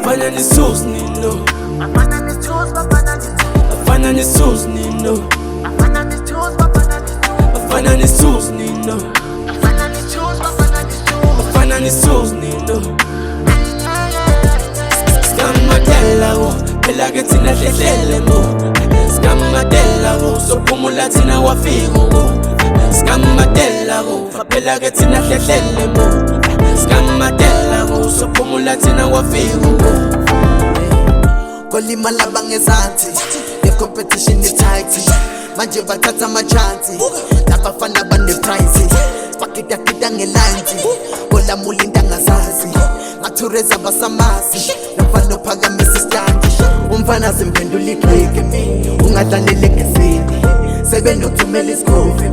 bafana nisuzi nino, bafana nisuzi, bafana nisuzi nino, bafana nisuzi, bafana nisuzi nino, bafana nisuzi, bafana nisuzi nino. Skamadela wo, phela ke thina hlehlele mo. Skamadela wo, sophumula thina wafika wo. Skamadela wo, phela ke thina hlehlele mo. Skamadela wo, sophumula thina wafika wo. Kolimala bangezansi, the competition is tight. Manje bathatha amachansi, labafana bane-prize. Bakida ngelanzi, kolamula into angazazi. Ngathureza basamazi, nomfana ophakamisa isitandi. Umfana zimphendula iqhege, ungadlalele ngesini. Sebenokuthumela isikhofi,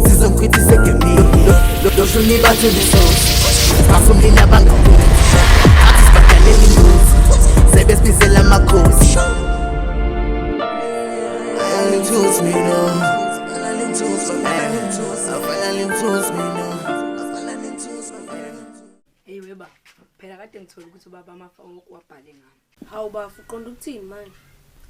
sizomkhwithisa egemini. Loshuni bathu nesosi, bafumlila bangabuzi. Athi sibadalele ingozi, sebesibizela amakhosi. Choose me now. Choose me now. Hey weba, phela kade ngithola ukuthi ubaba amafa wabhale ngami. Hawu bafu uqonda ukuthini manje?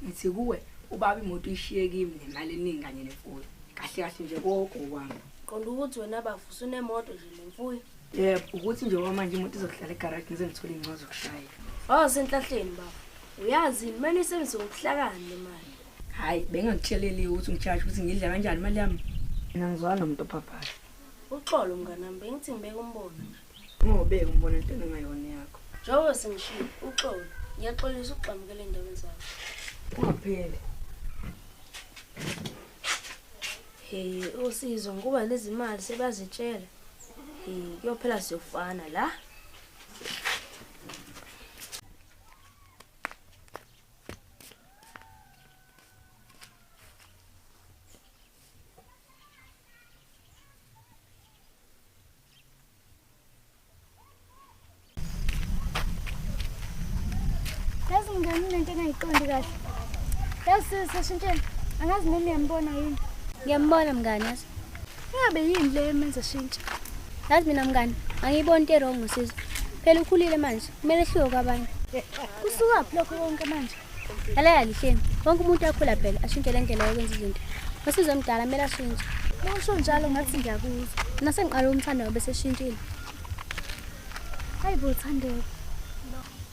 Ngithi kuwe ubaba imoto ishiye kimi nemali eningi kanye nemfuyo. Kahle kahle nje konke kwami. Qonda ukuthi wena bafu usunemoto nje nemfuyo. Yebo, ukuthi nje manje imoto izohlala egarage ngize ngithole incwazi zokushayela. Oh senhlahleni bafu. Uyazi manje isebenza ngokuhlakani le mali. Hayi, bengangitsheleli ukuthi ngicharge ukuthi ngidla kanjani imali yami. Mina ngizwana nomuntu ophaphaya. Uxolo mnganami bengithi ngibeke umbono nje. Ngobe umbona into engayona yakho. Njengoba sengishilo, uxolo. Ngiyaxolisa ukuxamukela endabeni zakho. Ungapheli. Hey, usizo ngoba lezi mali sebazitshela. Hey, kuyophela siyofana la. Yazi ngani lento engayiqondi kahle. Yazi sashintshela. Angazi nini ngiyambona yini. Ngiyambona mngani yazi. Ingabe yini le emenza shintsha? Yazi mina mngani, angiyiboni into wrong ngosizo. Phela ukhulile manje, kumele ehliwe kwabanye. Kusuka phi lokho konke manje? Yala lihleni. Wonke umuntu akhula phela ashintshe le ndlela yokwenza izinto. Ngosizo omdala kumele ashintshe. Usho njalo ngathi ngiyakuzwa. Nase ngiqala umthando bese shintshile. Hayibo Thandeka.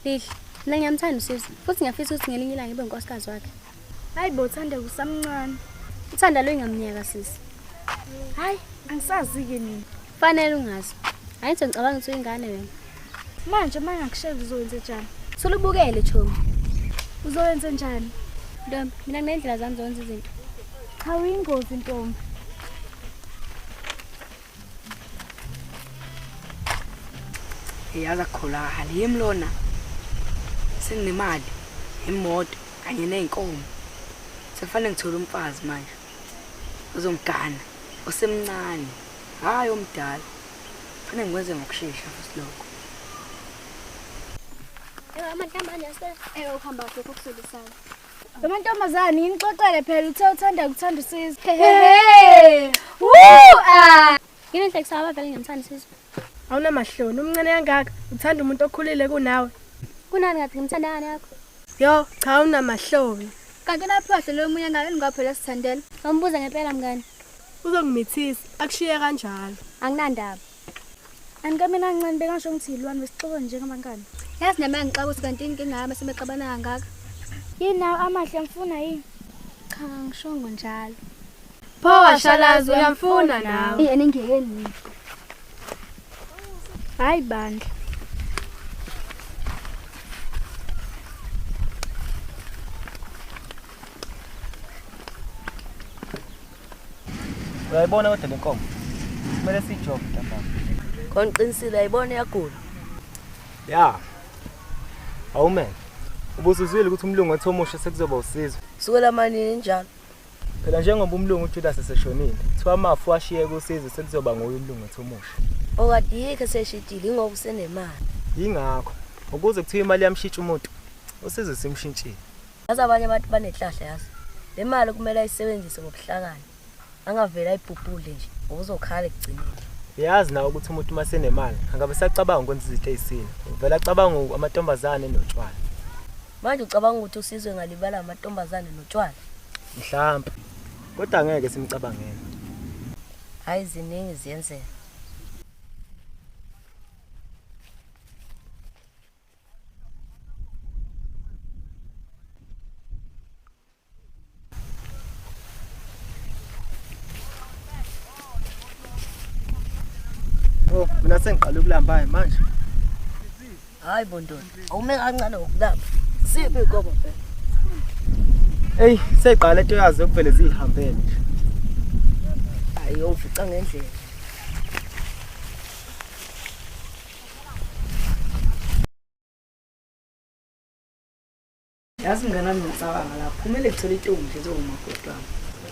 Lihle, mina ngiyamthanda usizo. Futhi ngiyafisa ukuthi ngelinye ilanga ngibe unkosikazi wakhe. Hayibo Thandeka usamncane. Uthanda lo ingamnyaka sisi. Hayi, angisazi ke mina. Fanele ungazi. Ayithi ngicabanga ukuthi uyingane wena. Manje mangakushela uzowenza njani? Solubukele Chomi. Uzowenza njani? Ntombi, mina nginendlela zami zonke izinto. Cha uyingozi ntombi. Yaza kukholakala yimi lona. Senginemali, imoto kanye nezinkomo. Sefane ngithola umfazi manje. Uzongigana, osemncane, hayi omdala. Fanele ngikwenze ngokusheshsha futhi lokho. Amantombazane yasela. Uhamba kahle ukukusebenzisana. Amantombazane yinixoxele phela uthe uthanda ukuthanda usizo. Hey! Woo! Yini nhle kusaba vele ngiyamthanda usizo. Awunamahloni umncane kangaka uthanda umuntu okhulile kunawe. Kunani ngathi ngimthanda ngani yakho? Yo, cha unamahloni. Kanti naphahle lo munye ngake ngaphela sithandela. Ngombuza ngempela mngani. Uzongimithisa, akushiye kanjalo. Anginandaba. Anike mina kancane bengasho ngithi ilwane besixoxe njengamangani. Yazi nami ngixaka ukuthi kanti inkinga yami semexabana kangaka. Yini nawe amahle ngifuna yini? Cha ngishongo njalo. Pho washalazi uyamfuna nawe. Yena ingekeni. Hayi bandla. Uyayibona kodwa lenkomo. Kumele sijobe ntambama. Konqinisile ayibona yagula. Ya. Awumen. Ubusuzwile ukuthi umlungu ethomusha sekuzoba usizo. Sukela manini njalo. Phela njengoba umlungu uJudas eseshonile, kuthiwa amafu ashiye kusizo sekuzoba nguye umlungu ethomusha. Okade yike seshidile ngoba usenemali. Yingakho ukuze kuthiwa imali yamshintsha umuntu, usizo simshintshile. Yazi abanye abantu banehlahla yazi. Le mali kumele ayisebenzise ngokuhlakani. Angavela ayibhubhule nje, uzokhala ekugcineni. Uyazi nawe ukuthi umuntu masenemali, angabe sacabanga ukwenza izinto ezisile. Uvela acabanga amantombazane notshwala. Manje ucabanga ukuthi uSizwe ngalibala amantombazane notshwala? Mhlawumbe. Kodwa ngeke simcabangele. Hayi ziningi ziyenzeka. Oh, mina sengiqala ukulamba manje. Hayi bondoda, awume kancane ngokulapha. Siphi igobo phela? Hey, seyiqala into yazo ukuvele zihambele nje. Hayi ufica ngendlela. Yazi mngana wami ngicabanga lapho. Kumele ngithole intombi nje zomakoti wami.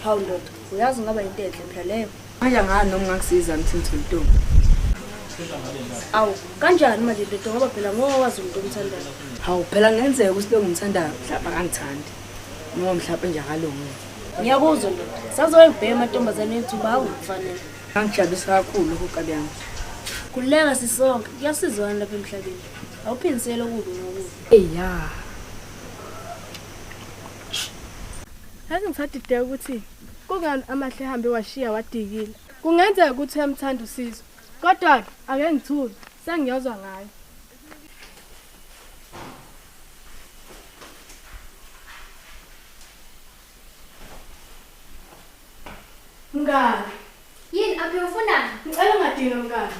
Hawu ndoda, uyazi ungaba into enhle phela leyo. Manje ngani noma ngangisiza ngithi ngithole intombi. Awu, kanjani manje ndoda ngoba phela ngowazi umuntu omthandayo. Hawu phela ngenzeka ukuthi lo ngimthandayo mhlawumbe akangithandi. Noma mhlawumbe nje akalungi. Ngiyakuzwa ndoda. Sazoyibheka amantombazane ethu bawu kufanele. Ngangijabulisa kakhulu ukuqabi yami. Kuleka sisonke, kuyasizwana lapha emhlabeni. Awuphindisele okubi nokubi. Eya. Yazi ngisadideka ukuthi kungani amahle ehambe washiya wadigile. Kungenzeka ukuthi uyamthanda uSizwe. Kodwa ake ngithule, sengiyozwa ngayo. Mngani, Yini aphi ufunani? ngicela ungadinga mngani.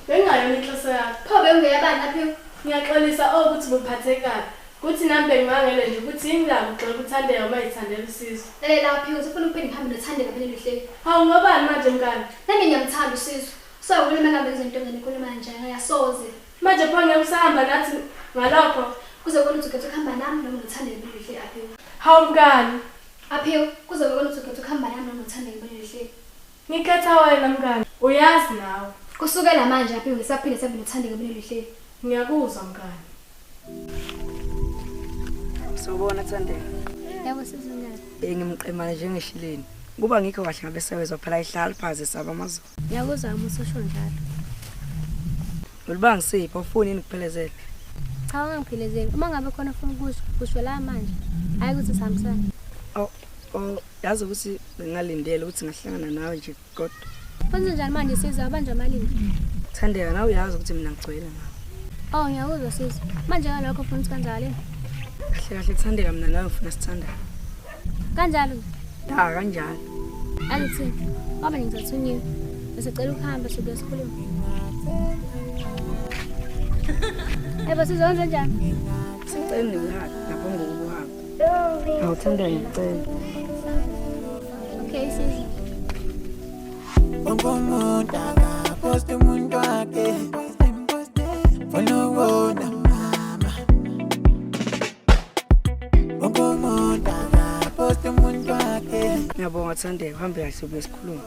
Bengayona inhloso yakho. Pho bengeyabani aphi? Ngiyaxolisa ukuthi buphathekayo. Kuthi nami bengimangele nje ukuthi ingilabo ugxola ukuthandeka uma yithandela uSizwe. Laphi usufuna ukuphinde ngihambe nothandeka phela lihle. Hawu ngobani manje mngani? Nami ngiyamthanda uSizwe. So ukhuluma nami izinto engenikhuluma nje ngayasoze. Manje pho ngeke usahamba nathi ngalokho. Kuzobona ukuthi ukhetha ukuhamba nami noma nothandeka phela lihle aphi. Hawu mngani, Aphi kuzobona ukuthi ukhetha ukuhamba nami noma nothandeka phela lihle. ngikhetha wena mngani. Uyazi nawe. Kusukela manje aphi ngisaphinde sabe nothandeka phela lihle. Ngiyakuzwa mngani. Sawubona Thandeka. Yabo sizongana. Bengimqemana njengeshileni. Kuba ngikho kahle ngabe sewezwa phela ihlala phansi saba amazulu. Ngiyakuzwa umusosho njalo. Ulibanga sipho ufuna ini kuphelezela? Cha ungangiphilezeli. Uma ngabe khona ufuna ukusho la manje. Hayi ukuthi sihambisane. Oh, yazi ukuthi ngingalindele ukuthi ngahlangana nawe nje kodwa. Kwenze njani manje Sizwe abanje amalini? Thandeka nawe uyazi ukuthi mina ngigcwele nawe. Oh ngiyakuzwa Sizwe. Manje ngalokho ufuna ukuthi kanjalo. Kahle kahle Thandeka mina nawe ufuna sithanda. Kanjalo. Da kanjalo. Alithi. Baba ngizathunywa. Bese cela ukuhamba sobe sikhuluma. Eba Sizwe wenza njani? Sicela nikuhamba ngaphambi kokuhamba. Hawu Thandeka ngicela. Okay Sizwe. Bongomuntu akaposte umuntu wakhe. Bonobona mama. Bongomuntu akaposte umuntu wakhe. Ngiyabonga Thandeka uhambe kahle sobe sikhuluma.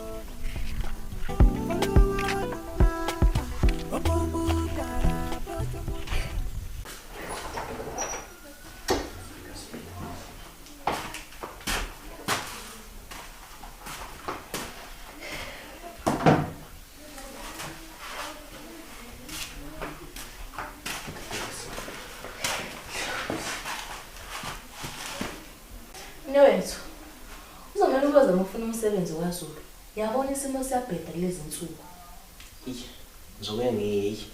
Newethu, uzomela ukuzama ukufuna umsebenzi kwaZulu. Yabona isimo siyabheda kulezi nsuku. Ngizoke ngiyi.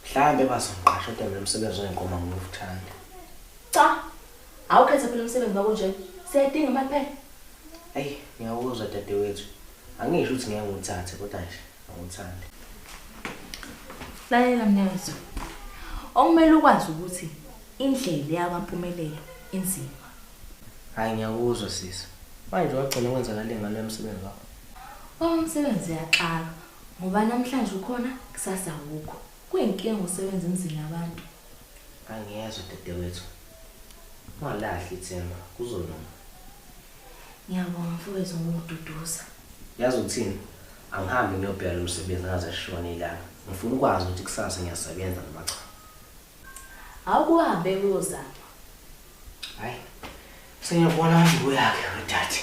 Mhlambe bazonqasha kodwa mina umsebenzi wenkomo ngikuthanda. Cha, awukhethe phela umsebenzi wakho nje. Siyadinga imali phela. Hey, ngiyawuzwa dadewethu. Angisho ukuthi ngeke nguthathe kodwa nje ngikuthanda. Lalela mnewethu. Okumele ukwazi ukuthi indlela yakampumelelo inzima. Hayi ngiyakuzwa sisi. Manje wagcina kwenzakala ngalo umsebenzi wakho. Umsebenzi yaxaka ngoba namhlanje ukhona kusasa awukho. Kuyinkinga usebenza emzini yabantu. Angiyezwa dadewethu. Ungalahli ithemba kuzolunga. Ngiyabonga mfowethu ngokududuza. Yazi uthini? Angihambi ngiyobheka umsebenzi ngaze shona ilanga. Ngifuna ukwazi ukuthi kusasa ngiyasebenza noma cha. Awukuhambe uyozama. Hayi. Sengiyabona nje kuyakhe wedade.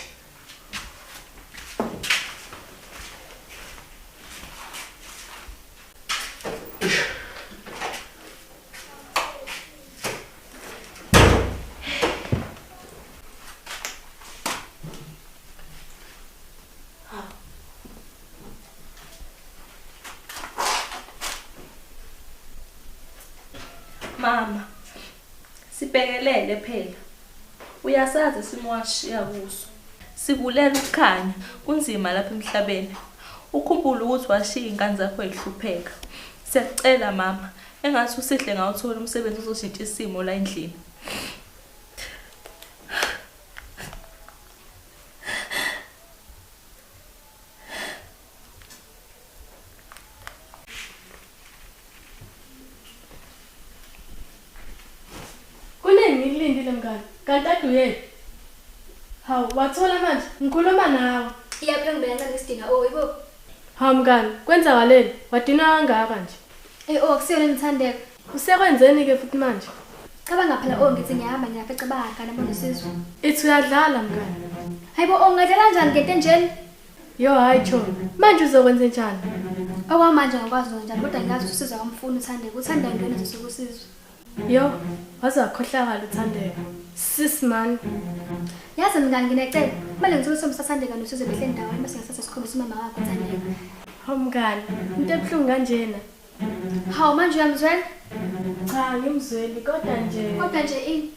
Mama, sibhekelele phela. Uyasazi isimo washiya kuso. Sikulela ukukhanya, kunzima lapha emhlabeni. Ukhumbule ukuthi washiya ingane zakho ezihlupheka. Siyacela mama, engathi usihle ngawuthola umsebenzi uzoshintsha isimo la endlini. Kunini ngilindile mngani? Kanti ade uyephi? Hawu, wathola manje? Ngikhuluma nawe. Iyaphi ngibeka ngesidinga yibo. Hawu mngani, kwenzakaleni? Wadina kangaka nje? Kusiyona Nthandeka. Usekwenzeni ke futhi manje? Cabanga phela ngithi ngiyahamba ngiyafica bakana bona sizwe. Ithi uyadlala mngani. Hayibo ungadlala kanjani ngento enjeni? Yo hayi Chona. Manje uzokwenza njani? Okwamanje ngakwazi njani kodwa ngiyazi usiza kamfuni Nthandeka. Uthanda ngene nje sokusizwe. Yo, wazakhohlakala Uthandeka. Sis man. Yazi mngani nginecela. Kumele ngithola somsathandeka nosizwe behle ndawoni bese ngisase sikhombisa umama wakho Nthandeka. Hawu mngani, into ebuhlungu kanjena. Hawu manje uyamzwela? Cha, ngimzweli kodwa nje ini?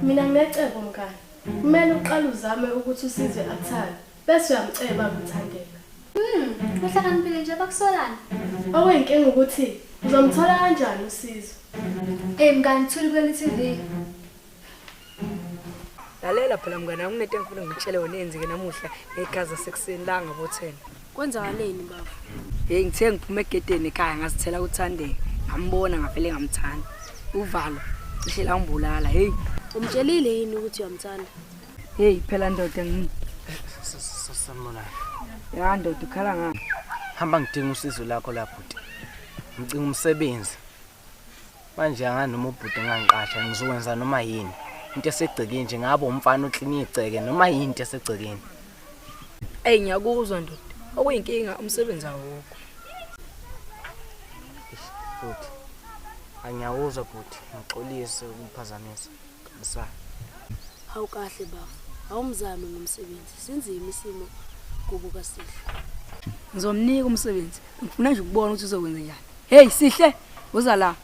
Mina nginecebo mngani. Kumele uqale uzame ukuthi usizwe akuthanda. Bese uyamceba Uthandeka. Uhlakaniphile nje bakusolana. Okuyinkinga ukuthi uzomthola kanjani usizwe? Mngani thuli kule TV. Lalela phela mngani wami kunento engifuna ngikutshele wona enzike namuhla egaza sekuseni la ngabo 10. Kwenzakaleni baba? Hey ngithe ngiphume egedeni ekhaya ngazithela uThandeka. Ngambona ngavele ngamthanda. Uvalo cishe la ngibulala. Hey Umtshelile yini ukuthi uyamthanda? hey phela ndoda Sanibona. ya ndoda ukhala ngani? Hamba ngidinga usizo lakho la bhuti. Ngicela umsebenzi. Manje anganoma ubhuti engangiqasha ngizokwenza noma yini. Into esegcikeni nje ngabe umfana uklini igceke noma yini into esegcikeni. Hey ngiyakuzwa ndoda. Okuyinkinga umsebenzi awukho. Bhuti. Angiyawuzwa bhuti. Ngixolise ukuphazamisa. Ngisa. Hawu kahle baba. Awumzame ngomsebenzi. Sinzima isimo kubuka sihle. Ngizomnika umsebenzi. Ngifuna nje ukubona ukuthi uzokwenza njani. Hey sihle, uza la.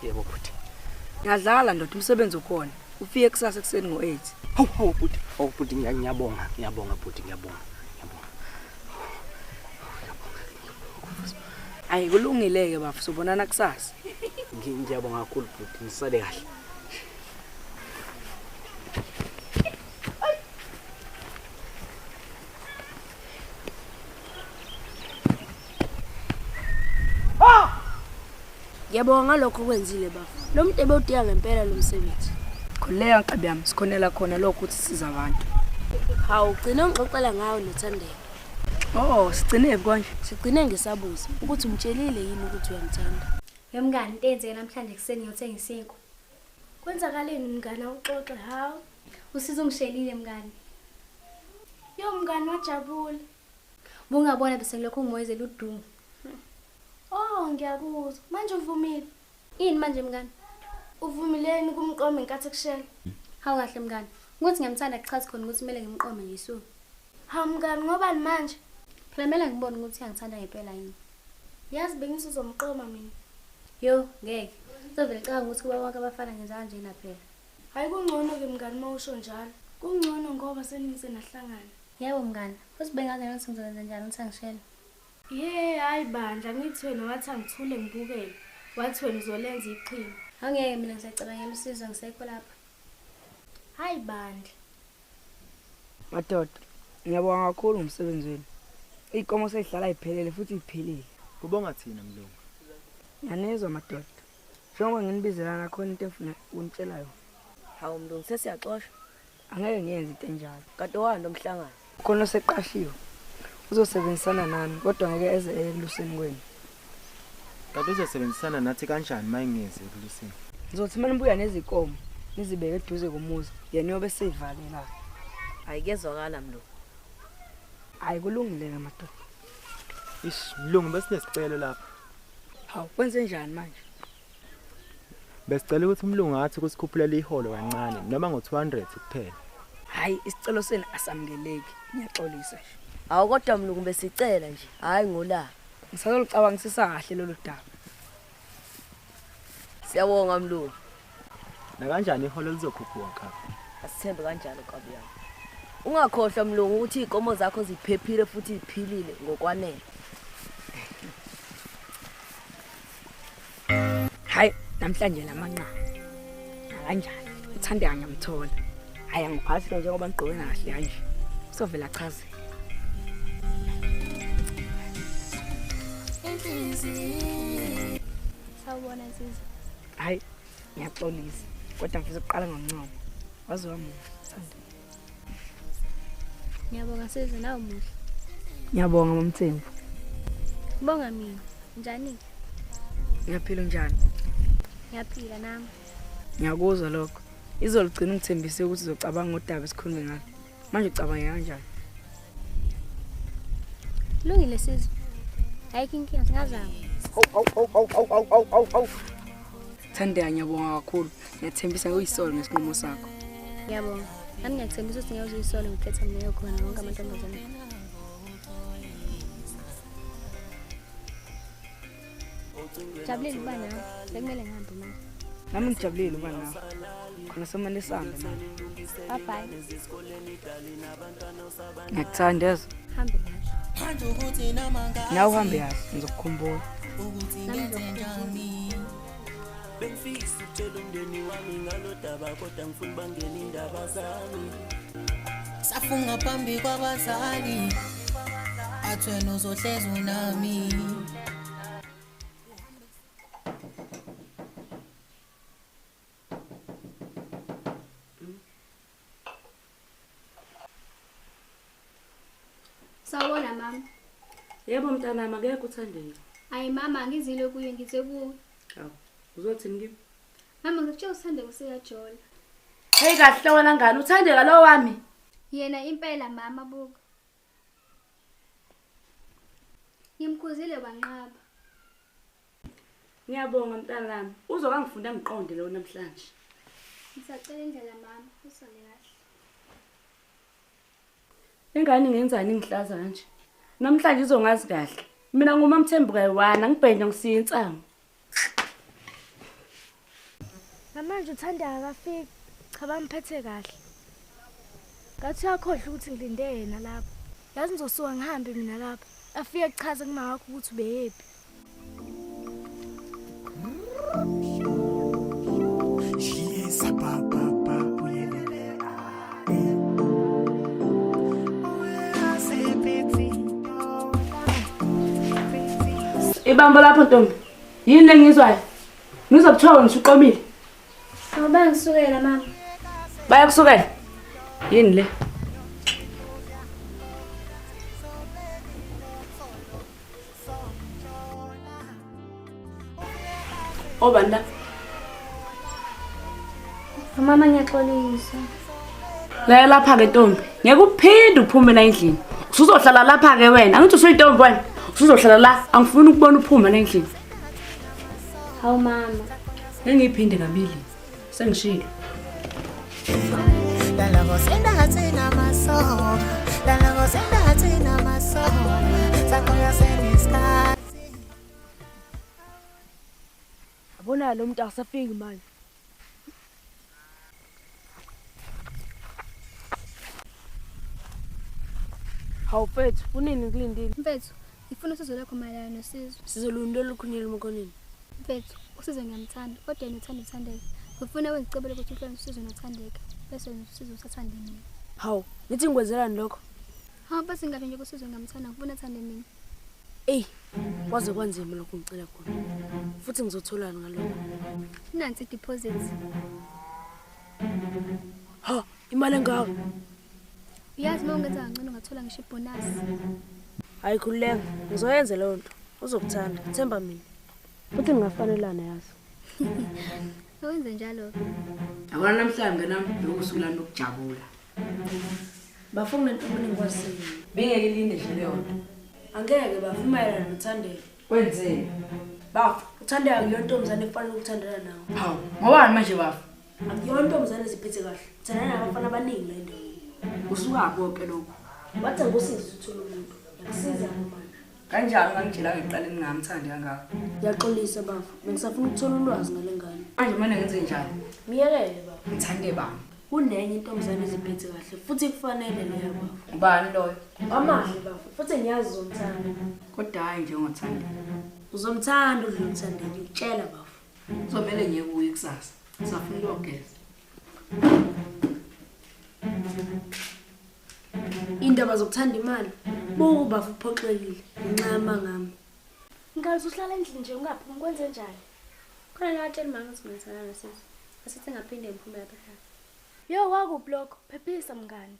Yebo bhuti. Ngiyadlala ndoda umsebenzi ukhona. Ufike kusasa ekseni ngo8. Hawu bhuti. Hawu bhuti ngiyabonga bhuti ngiyabonga. Hayi kulungile ke bafu sobonana kusasa. Ngiyabonga kakhulu bhuti ngisale kahle. Ngiyabonga ngalokho kwenzile baba. Lo muntu ebewudinga ngempela lo msebenzi. Khuleka nkabi yami sikhonela khona lokho ukuthi siza abantu. Hawu ugcina ungixoxela ngawo noThandeka. Oh sigcine konje. Sigcine ngesabuza ukuthi umtshelile yini ukuthi uyamthanda. Mngani into enzeke namhlanje kuseni ngiyothenga isinkwa. Kwenzakaleni mngani awuxoxe hawo? Usizo ngishelile mngani. Yo mngani wajabula. Bungabona bese ngilokho ngimoyezela udumo. Oh ngiyakuzwa. Manje uvumile? Yini manje mngani? Uvumileni kumqoma inkathi kushela? Hawu kahle mngani. Ngokuthi ngiyamthanda kuchaza khona ukuthi kumele ngimqome ngisuku. Hawu mngani ngoba manje? Phela kumele ngibone ukuthi uyangithanda ngempela yini. Yazi bengisizomqoma mina. Yo ngeke. Uzovela canga ukuthi kuba wonke abafana ngenza kanjena phela. Hayi kungcono ke mngani mawusho njalo. Kungcono ngoba seningsenahlangana. Yebo mngani. Futhi bengazi ukuthi ngizokwenza njani ukuthi angishela. Hayi bandla ngithi wena wathi angithule ngibukele. Wathi wena uzolenza iqhina. Angeke mina ngisacabangela usizo ngisekho lapha. Hayi bandla. Madoda, ngiyabonga kakhulu ngomsebenzi wenu. Iy'nkomo sey'hlala iphelele futhi iphilile. Kubonga thina mlungu. Ngiyanezwa madoda. Njengoba nginibizelana khona into efuna ukunitshela yona. Hawu mlungu sesiyaxoshwa. Angeke ngiyenze into enjalo. Kade wahamba omhlangano. Khona seqashiwe. Uzosebenzisana nami kodwa ngeke eze ekuluseni kwenu. Kanti uzosebenzisana nathi kanjani mayingeze ekuluseni? Ngizothi manibuya nezinkomo nizibeke eduze komuzi yena yobe seyivalela. Ayikezwakala mlungu. Hayi kulungile ke madoda. Mlungu besinesicelo lapha. Hawu kwenze njani manje? Besicela ukuthi umlungu athi kusikhuphulele iholo kancane noma ngo200 kuphela. Hayi isicelo senu asamukeleki. Ngiyaxolisa nje. Hawu kodwa mlungu besicela nje. Hayi ngola. Ngisazolucabangisisa kahle lolu daba. Siyabonga mlungu. Nakanjani iholo lizokhuphuka khapha? Asithembe kanjalo kabi yami. Ungakhohlwa mlungu ukuthi inkomo zakho ziphephile futhi ziphilile ngokwanele. Hayi, namhlanje lamanqa. Kanjani? Uthande ngiyamthola. Hayi angiphathi njengoba ngigqoke kahle kanje. Sovela chaze. Sawubona Nsizwa. Hayi, ngiyaxolisa. Kodwa ngifisa ukuqala ngoncamo. Waziwa muhle. Ngiyabonga Nsizwa nawe muhle. Ngiyabonga Mamthembu. Bonga mina. Njani? Ngiyaphila njani? Ngiyaphila nami. Ngiyakuzwa lokho. Izoligcina ungithembise ukuthi uzocabanga ngodaba esikhulume ngalo. Manje ucabanga kanjani? Lungile Nsizwa. Ayikho inkinga singazama. Thandeka ngiyabonga kakhulu. Ngiyathembisa ngiyisolo ngesinqumo sakho. Ngiyabonga. Nami ngiyathembisa ukuthi ngiyazuyisolo ngiphethe mina khona wonke amantombazane. Jabulile ukuba nawe. Bekumele ngihambe manje. Nami ngijabulile ukuba nawe. Khona semane sihambe manje. Bye bye. Ngiyakuthandeza. Hambe kahle. Nawe uhambe kahle ngizokukhumbula. Bengifisa ukutshela umndeni wami ngalo daba kodwa ngifuna bangena indaba zami. Safunga phambi kwabazali. Athwena uzohleza unami. Sawubona mama. Yebo mntanami akekho Uthandeka. Hayi mama ngizile kuye ngithe kuwe. Hawu, uzothini kimi? Mama ngikutshela Uthandeka useyajola. Hey kahle wena ngani Uthandeka lo wami? Yena impela mama buka. Ngimkhuzile wanqaba. Ngiyabonga mntanami. Uzokangifunda ngiqonde lo namhlanje. Ngisacela indlela mama, usale kahle. Engane ngenzani ngihlaza kanje? Namhlanje izongazi kahle. Mina nguMamthembu kayiwana ngibhenya ngisiya insango. Namanje Uthandeka akafiki. Cha bamphethe kahle. Ngathi uyakhohlwa ukuthi ngilinde yena lapha. Yazi ngizosuka ngihambe mina lapha. Afike echaze kuma wakho ukuthi ubeyephi. Ibambo lapho Ntombi. Yini lengizwayo? Ngizokuthiwa ngisho uqomile. Ngoba ngisukela mama. Bayakusukela. Yini le? Obanda. Mama ngiyaxolisa. La lapha ke Ntombi. Ngeke uphinde uphume la endlini. Usuzohlala lapha ke wena. Angithi usuyintombi wena. Usuzohlala la. Angifuni ukubona uphuma la endlini. Hawu mama. Engiphinde kabili. Sengishilo. Lala ngosenda hatina maso. Lala ngosenda hatina maso. Sakoya seniskati. Abona lo muntu akasafiki manje. Hawu mfethu, unini ngikulindile? Mfethu, ngifuna usizo lakho mayelana noSizwe. Sizolundela ukhunyela uMkhoneni. Mfethu, uSizwe ngiyamthanda, kodwa yena uthanda Uthandeka. Ngifuna wengicebele ukuthi uhlale uSizwe noThandeka, bese wena uSizwe usathanda mina. Hawu, nithi ngikwenzelani lokho? Hawu bese ngabe nje uSizwe ngiyamthanda, ngifuna athande mina. Ey, kwaze kwanzima lokho ngicela khona. Futhi ngizotholana ngalokho. Nansi deposit. Ha, imali engaka? Uyazi uma ungenza kancane ungathola ngisho ibonus. Ayikhululeka, ngizoyenza leyo nto. Uzokuthanda, themba mina. Futhi ningafanelana yazi. Awenze njalo. Abona namhlanje nami bekusuku lami lokujabula. Bafuna Ntombi engikwaziyo. Bengeke ilinde nje leyo nto. Angeke bavumelana noThandeka. Kwenzeni? Bafu, Uthandeka akuyo ntombazane efanele ukuthandana nawe. Hawu, ngobani manje bafu? Akuyo ntombazane eziphethe kahle. Uthandana nabafana abaningi la endaweni. Usuka konke lokho. Wathi ngosiza uthola umuntu. Yakusiza manje. Kanjani ngangitshela ngiqale ningamthandi kangaka? Ngiyaxolisa baba, bengisafuna ukuthola ulwazi ngale ngane. Manje mina ngenze njani? Miyekele baba. Ngithande bani? Kunenye intombazane eziphethe kahle futhi kufanele leyo baba. Ubani loyo? Amahle baba, futhi ngiyazi uzomthanda. Kodwa hayi nje ungathanda. Uzomthanda udlule umthanda ngikutshela baba. Uzomele ngiye kuye kusasa. Safuna ukugeza. Indaba zokuthanda imali buba uphoxekile ngenxa yamangami. Ngazi uhlala endlini nje ungaphumi kwenze njani? Khona la watshela mama ukuthi ngithanda nosisi. Asithi ngaphinde ngiphume lapha ekhaya. Yo wakubhloko, phephisa mngani.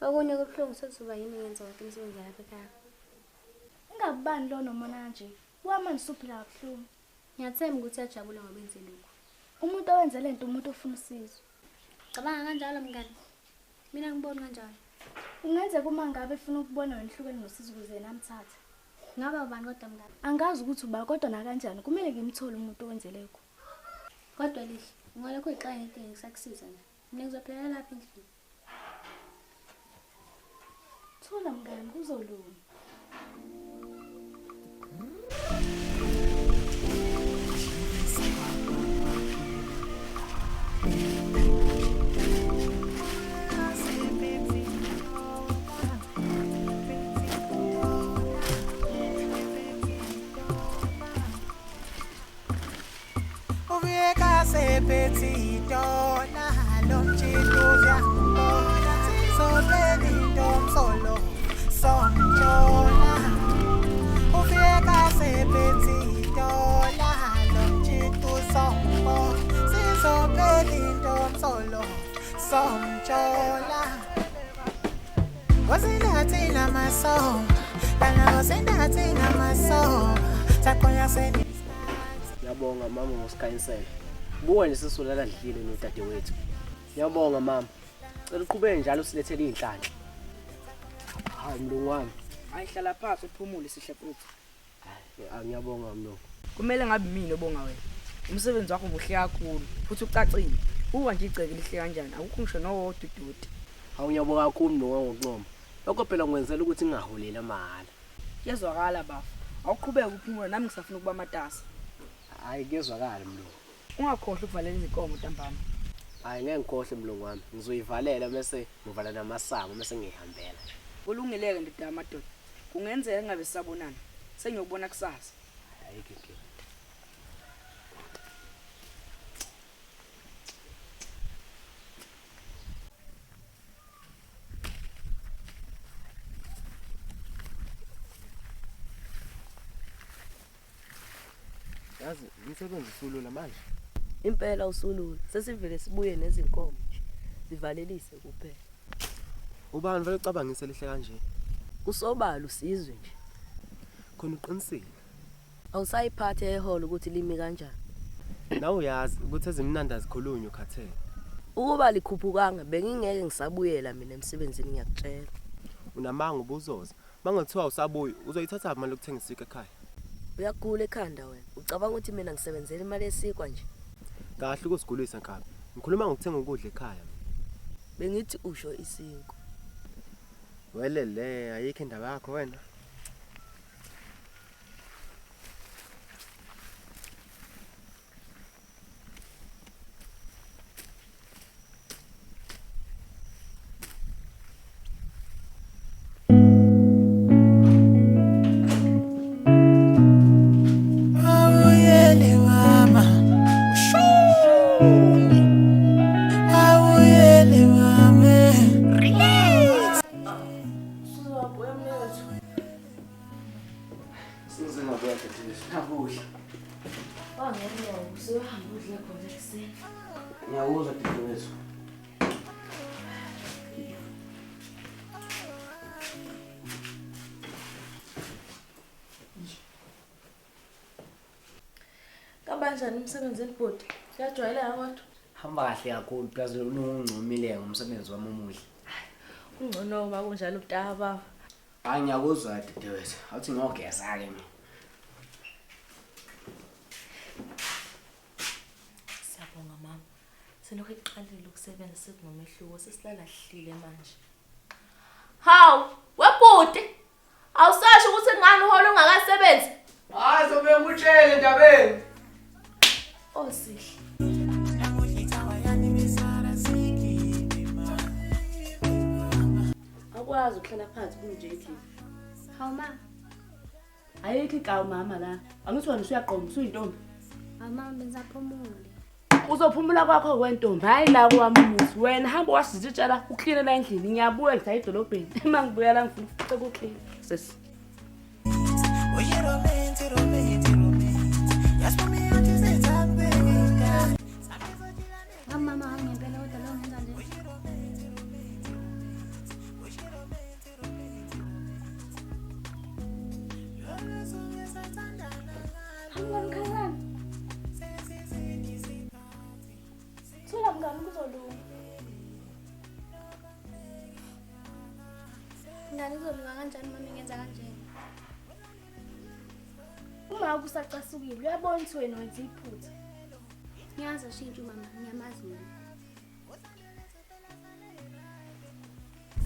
Okunye kubuhlungu sekuzoba yini ngenza wonke umsebenzi lapha ekhaya. Ingakubani lo nomona nje. Wama nisuphila kabuhlungu. Ngiyathemba ukuthi uyajabula ngoba enze lokho. Umuntu owenze lento umuntu ofuna usizo. Cabanga kanjalo mngani. Mina ngibona kanjalo. Ungenzeka uma ngabe efuna ukubona wena hlukene nosizo ukuze namthatha. Ngaba ubani kodwa mngani? Angazi ukuthi uba kodwa na kanjani kumele ngimthole umuntu owenze lekho. Kodwa lihle, ngolokho ixaye inkinga ngisakusiza nje. Mina ngizophelela lapha endlini. Thola mngani kuzolunga. Petito na lonchituya bona sobelito solo sonjola ufika sepetito la lonchitu sombo sobelito solo sonjola wasinatina maso bana wasinatina maso takoya seni. Ngiyabonga mama ngosikhanyisela. Buka nje sisulala dlile nodadewethu. Ngiyabonga mama. Cela uqhubeke njalo usilethele izinhlanhla. Hayi mlungu wami. Ayihlala phansi uphumule sihle futhi. Hayi ngiyabonga mlungu. Kumele ngabe mina obonga wena. Umsebenzi wakho muhle kakhulu futhi ucacile. Uwa nje iceke lihle kanjani? Akukho ngisho nowodududi. Hawu ngiyabonga kakhulu mlungu ngokunqoma. Lokho phela ngwenzela ukuthi ngingaholeli amahala. Kuyezwakala bafu. Awuqhubeke uphumule nami ngisafuna ukuba matasa. Hayi kuyezwakala mlungu. Ungakhohle ukuvalela izinkomo ntambama. Hayi ngeke ngikhohle mlungu wami. Ngizoyivalela bese ngivala namasango bese ngihambela. Kulungileke ndoda yamadoda. Kungenzeka ngabe sisabonana. Sengiyokubona kusasa. Hayi keke. Yazi umsebenzi usulula manje. Impela usulula. Sesivele sibuye nezinkomo nje. Sivalelise kuphela. Ubani vele ucabangise lihle kanje? Usobala usizwe nje. Khona uqinisile. Awusayiphathe eholo ukuthi limi kanjani. Nawe uyazi ukuthi ezimnandi azikhulunywe ukhathele. Ukuba likhuphukanga bengingeke ngisabuyela mina emsebenzini ngiyakutshela. Unamanga ubuzoza. Mangithiwa usabuya uzoyithatha imali yokuthengisa ekhaya. Uyagula ekhanda wena. Ucabanga ukuthi mina ngisebenzela imali esikwa nje. Kahle ukusigulisa nkabi. Ngikhuluma ngokuthenga ukudla ekhaya. Bengithi usho isinko. Welele ayikho indaba yakho wena. Ngiyawuzwa dadewethu. Kanjani umsebenzi ebhodi? Kuyajwayeleka kodwa. Hamba kahle kakhulu plus ungcomile ngomsebenzi wami omuhle. Ungcono uma kunjalo utaba baba. Hayi ngiyakuzwa dadewethu. Awuthi ngiyogeza ke mina. selokhu iqalile ukusebenza sekunomehluko sesilala hlile manje. Hawu, webhuti. Awusasho ukuthi ngani uholo ungakasebenzi? Hayi sobe ngutshele ndabeni. Osihle. Akwazi ukuhlala phansi kunje endlini. Hawu ma. Ayikho ikawu mama la. Angithi wena usuyaqoma usuyintombi. Hawu mama bengisaphumule. Uzophumula kwakho kwentombi hayi la kwamuthi. Wena hamba wasizitshela ukline la endlini. Ngiyabuya ngihlala edolobheni. Uma ngibuya la ngifuna ukucela ukline. Sesi. Mama hamba ngempela kodwa lo ngenza nje. Hamba mkhalani. Thola mngani kuzolunga. Ngani kuzolunga kanjani mama ngenza kanjani? Uma kusacasukile uyabona ukuthi wena wenza iphutha. Ngiyazi ashintshe mama, ngiyamazi mina.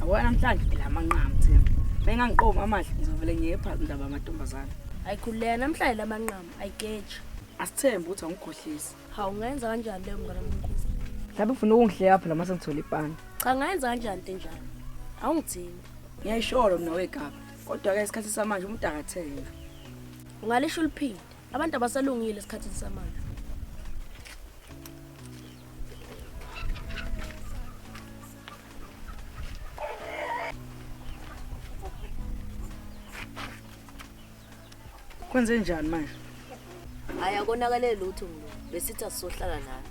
Awona namhlanje phela amanqamu thina. Bengangiqoma amahle ngizovele ngiye phansi indaba amantombazana. Ayikhuleka namhlanje lamanqamu ayigeje. Asithembe ukuthi angikhohlisi. Hawu ungenza kanjani leyo mngane wami? Mhlawumbe ufuna ukungihleka phela mase ngithola ipani. Cha ngayenza kanjani into enjalo? Awungithini. Ngiyayisholo mina wegaba. Kodwa ke isikhathi samanje umuntu akathenge. Ungalisho uliphinde. Abantu abasalungile esikhathini samanje. Kwenze njani manje? Hayi akonakale lutho mlo. Besithi asizohlala naye.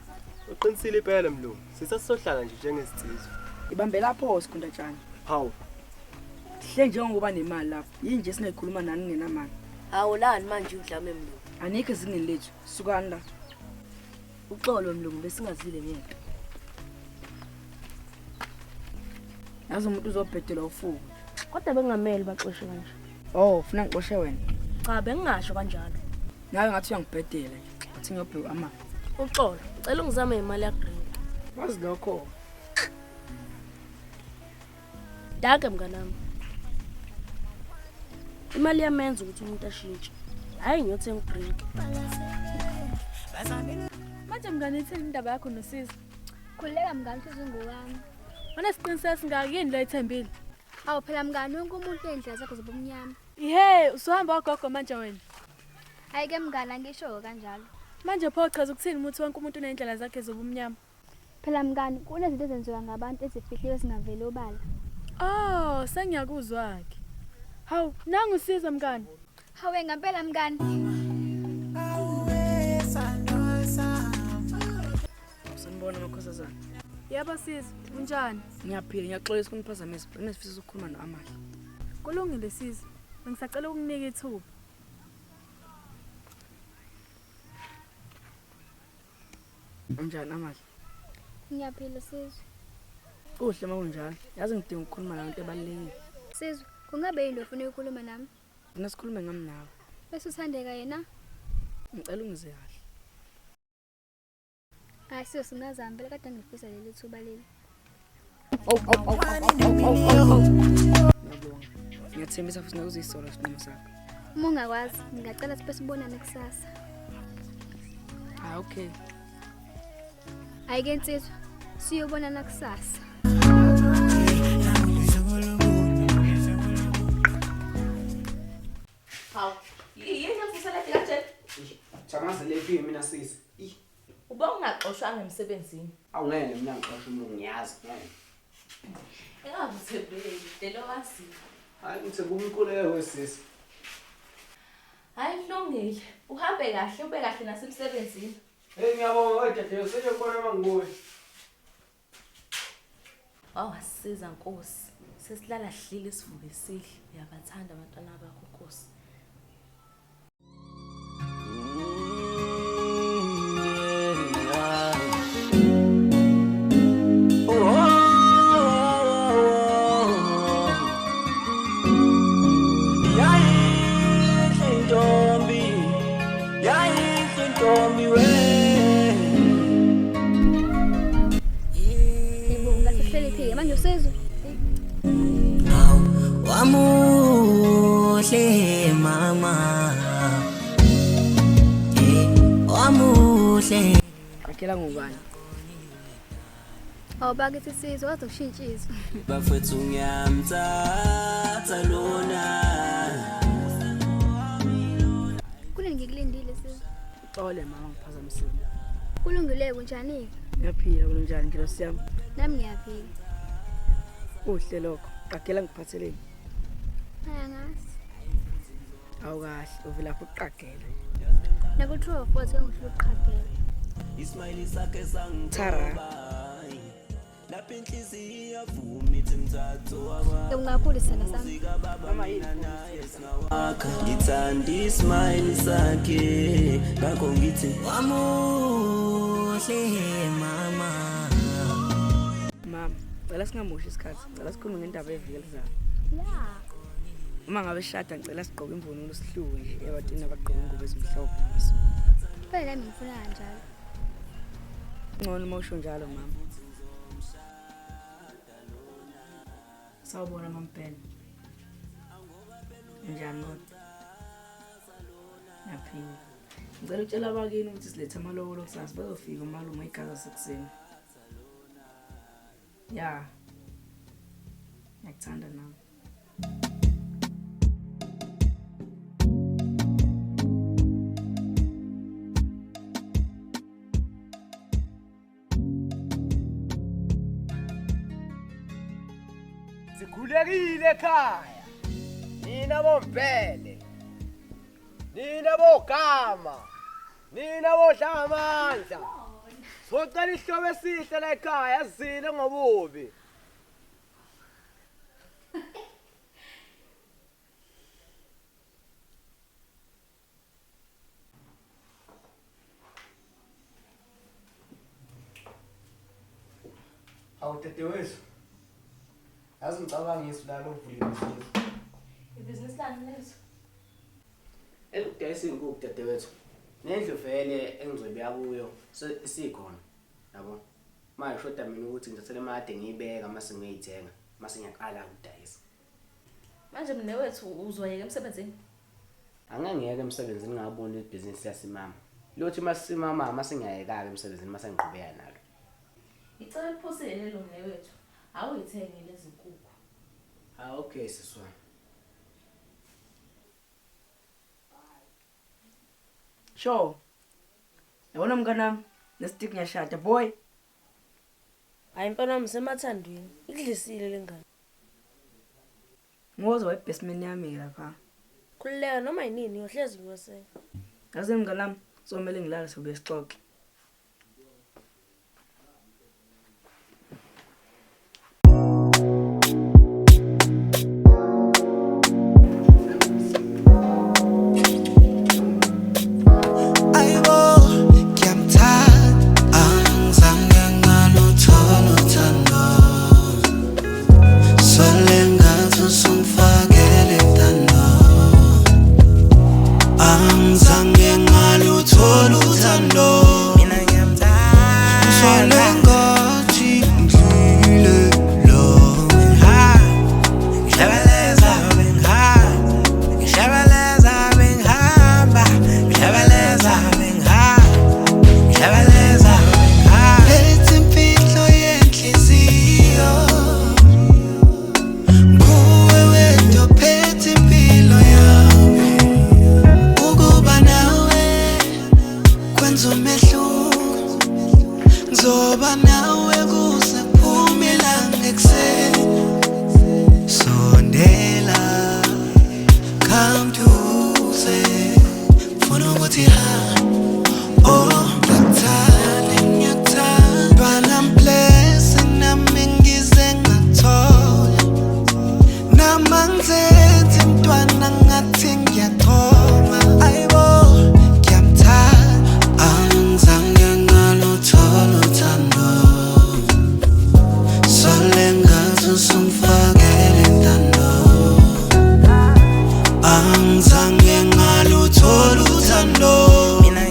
Uqinisile impela mlungu. Sisasizohlala nje njengesizwe. Ibambe lapho sikundatshana. Hawu. Sihle njengoba nemali lapho. Yini nje singayikhuluma nani ngenamali. Hawu lani manje udlame mlo. Anikho ezingeni lethu. Sukani la. Uxolo mlungu besingazile ngeke. Yazi umuntu uzobhedela ufuku. Kodwa bengameli baxoxe kanje. Oh, ufuna ngixoshe wena. Cha bengingasho kanjalo. Nawe ngathi uyangibhedela nje. Athi ngiyobheka ama. Uxolo, cela ungizame imali yakudrink. Wazi lokho. Dake mnganami. Imali yamenza ukuthi umuntu ashintshe. Hayi ngiyothenga udrink. Manje mngane ithini indaba yakho noSizwe? Khuleka mngani uSizwe ngowami. Wena siqinisele singaki yini la ethembile? Awu phela mngani wonke umuntu endlela zakhe zobumnyama. Ihe, usuhamba wagogo manje wena. Hayi ke mngani angisho kanjalo. Manje pho chaza ukuthini ukuthi wonke umuntu unendlela zakhe zobumnyama? Phela mngani kunezinto ezenziwa ngabantu ezifihliwe singavele obala. Oh, sengiyakuzwa ke. Hawu, nangu uSizwe mngani. Hawe ngempela mngani. Sanibona makhosazana. Yebo Sizwe, unjani? Ngiyaphila, ngiyaxolisa ukuniphazamisa. Bengisifisa ukukhuluma noAmahle. Kulungile Sizwe. Bengisacela ukunika ithuba. Unjani Amahle? Ngiyaphila Sizwe. Kuhle makunjalo. Yazi ngidinga ukukhuluma nawe into ebalulekile. Sizwe, kungabe yini ofuna ukukhuluma nami? Ngina sikhulume ngami nawe. Bese uthandeka yena? Ngicela ungize kahle. Hayi Sizwe singazama phela kade ngifisa leli thuba leli. Ngiyabonga. Ngiyathembisa futhi ngikuzisola isinqumo sakho. Uma ungakwazi ngingacela sibe sibonane kusasa. Ah okay. Hayi ke Nsizwa, siyobonana kusasa. Hawu, yini ngifisela kanje? Chamaze lepi mina sisi. Uba ungaxoshwanga emsebenzini. Awungene mina ngixoxa umuntu ngiyazi ngene. Engakuthembeli, delo wazi. Hayi ngithe kumkhuleko wesisi. Hayi kulungile. Uhambe kahle, ube kahle nasemsebenzini. Hey ngiyabonga kodwa sengiyabona mangibuye. Awasiza Nkosi. Sesilala hlile sivuke sihle. Uyabathanda abantwana bakho Nkosi. wamuhle Akela ngubani? Awubakithi sizwe wathi ushintsha izwi. bafethu ngiyamthatha lona Kunini ngikulindile sizwe. Xole mama ngiphazamisile. Kulungile kunjani? Ngiyaphila kunjani ngilosi yami? Nami ngiyaphila. Uhle lokho. Qagela ngiphatheleni. Ayangasi. Awukahle uvela lapho uqagela. Nakuthiwa futhi ngifuna ukuqhagela. ismile sakhe sangithoba Thara. lapha inhliziyo iyavuma ithi mthatho waba Ungakhulisa sami. Mama yini? ngithanda ismile sakhe ngakho ngithi wamuhle mama Mama, cela singamoshi isikhathi. Cela sikhulume ngendaba eviki elizayo. Ya. Uma ngabe shada ngicela sigqoke imvunulo sihluke nje ebantwini abagqoke ingubo ezimhlophe. Phela nami ngifuna kanjalo. Ngcono uma usho njalo mama. Sawubona mampela. Njani kodwa? Yaphila. Ngicela utshela abakini ukuthi silethe amalobolo kusasa bazofika umalume eGaza sekuseni. Ya. Ngiyakuthanda nami. Sikhulekile ekhaya. Nina bombele. Nina bogama. Nina bodlamandla. Socela ihlobo esihle la ekhaya azine ngobubi. Hawu dadewethu. Yazi ngicabanga isu la lovula ibhizinisi. Ibhizinisi lani lezo? Eludayisa inkukhu dadewethu. Nendlu vele engizobeka kuyo sikhona. Yabo. Manje shoda mina ukuthi ngithathele imali ngiyibeka mase ngiyithenga, mase ngiyaqala ukudayisa. Manje mnewethu uzoyeka emsebenzini? Angangiyeke emsebenzini ngabona ibhizinisi yasimama. Lothi masimama mase ngiyayeka emsebenzini mase ngiqhubeka nalo. Ngicela liphosele lelo mnewethu. Awuyithenge lezi nkukhu. Okay siswa. Sho. Yabona mnganami, nesitik ngiyashada boy. Hayi mfana wami semathandweni. Ikudlisile lengane. Ngoze wayibestman yami lapha. Khulileka noma yinini uyohlezi ngiyoseka. Yazi mnganami, somele ngilale sobe sixoxe. Angizange ngaluthola uthando mina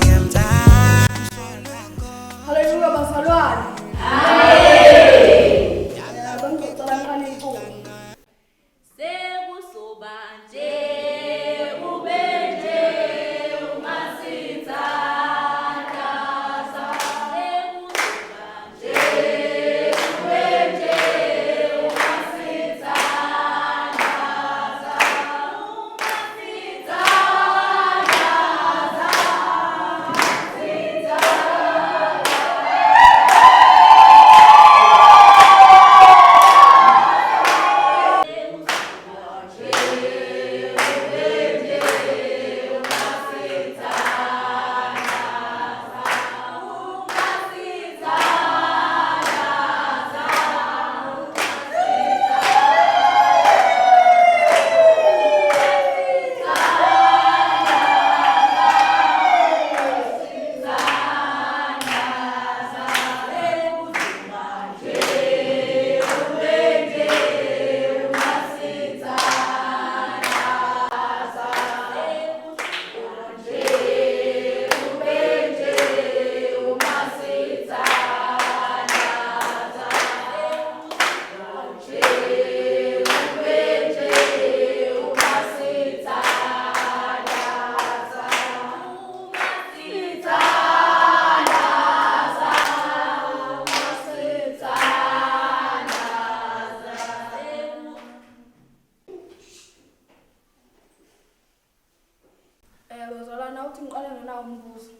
lana uthi ngiqale nawo umbuzo.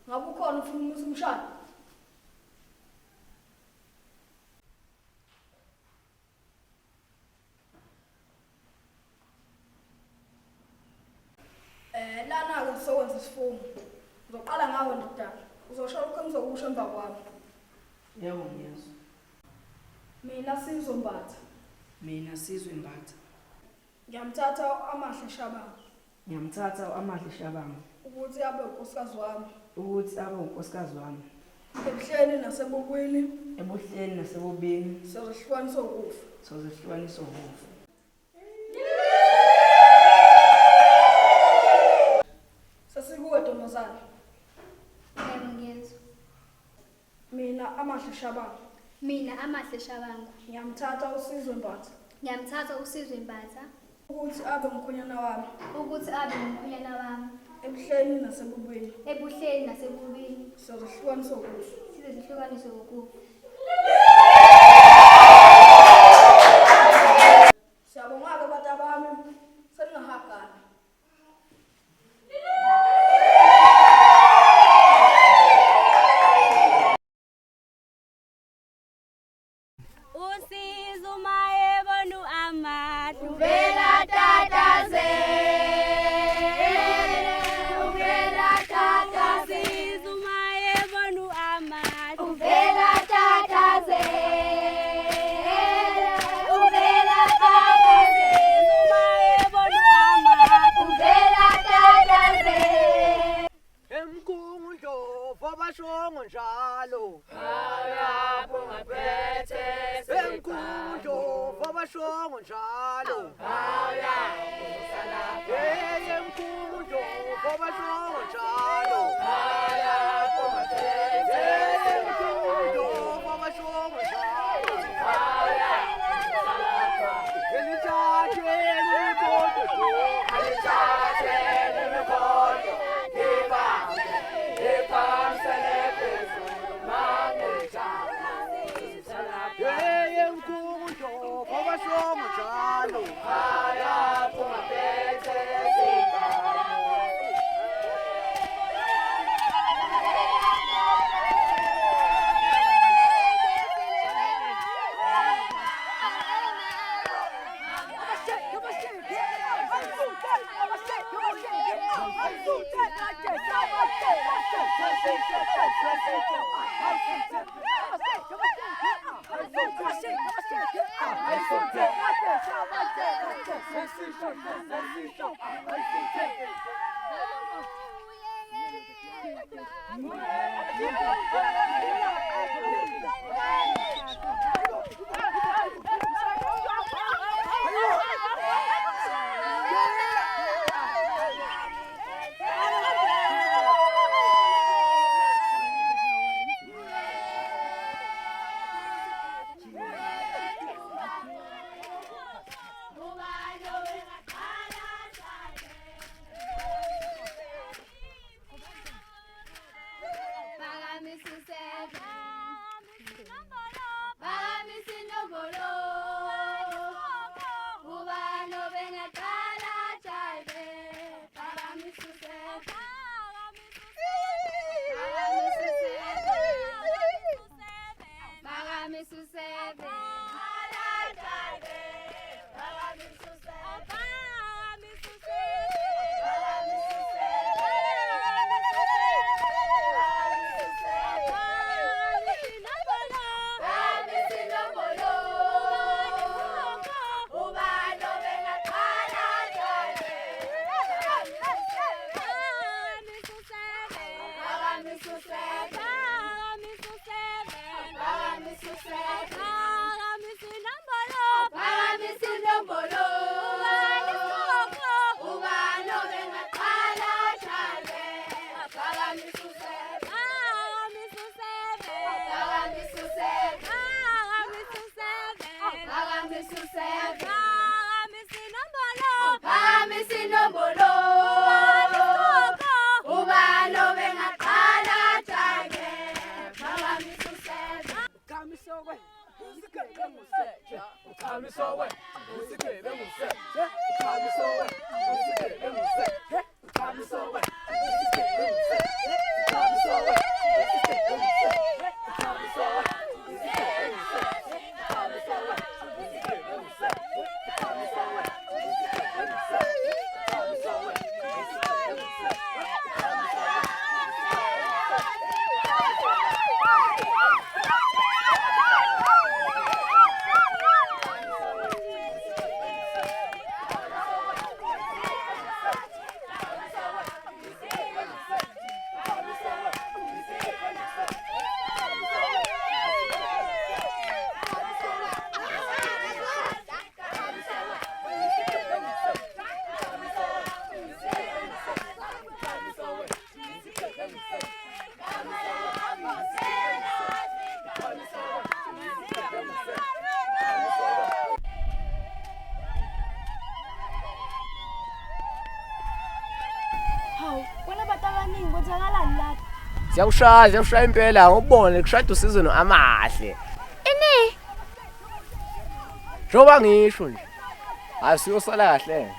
Ngabe ukhona ufuna umusa umshado? Lana ke sokwenza isifungo. Uzoqala ngawe ndodana. Uzosho lokho engizokusho emva kwami. Yebo ngiyezwa. Mina sizombatha. Mina sizwe Mbatha. Ngiyamthatha amahle Shabanga. Ngiyamthatha amahle Shabanga Ukuthi abe unkosikazi wami. ukuthi abe unkosikazi wami. Ebuhleni nasebubini. Ebuhleni nasebubini Sizihlukanisa ukufa. sizihlukanisa ukufa. Sasikuwe ntombazana. Yebo ngiyezwa. Mina amahle Shabanga. Mina amahle Shabanga. Ngiyamthatha uSizwe Mbatha. Ngiyamthatha uSizwe Mbatha Ukuthi abe umkhonyana wami. ukuthi abe umkhwenyana wami. Ebuhleni nasebubini. Ebuhleni nasebubini Sizihlukanisa ukufa. size sihlukaniswe ukufa. Siyabonga ke batata bami. Seningahagana. Usizo mayebonu amatu Uvela tataze. uvela tata usizo mayebonu amatu Uvela tataze. uvela tata usizo mayebonu amatu Uvela tataze. Emkundlo abashongo njalo. Lapho ngaphethe Emkundlo abashongo njalo. Emkundlo abashongo njalo. lapho ngaphethe Emkundlo abashongo njalo. Elithathe elikodo. alithathe lemikhondo. Iphamsele phezulu mangejana. Emkundlo abashongo njalo. Lapho ngaphethe simbali. abaningi kwenzakalani lapha? Siyawushaya impela ngokubone kushada uSizwe noAmahle. Ini? Njoba ngisho nje. Asiyosala kahle.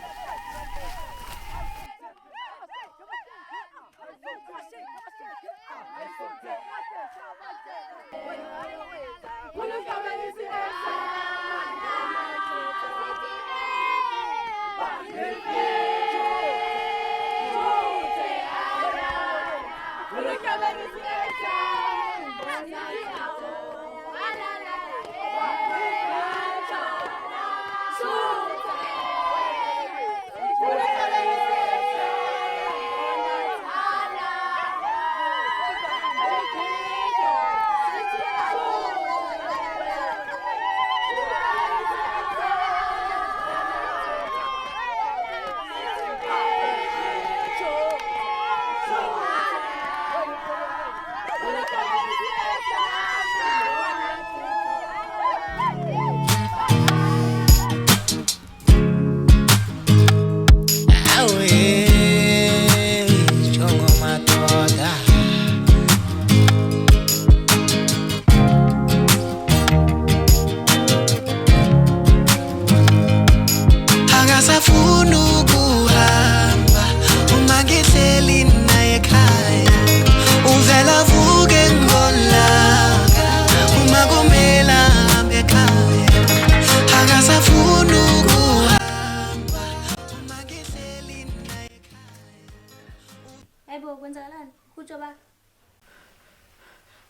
Kwenzakalani? Kutsho ba?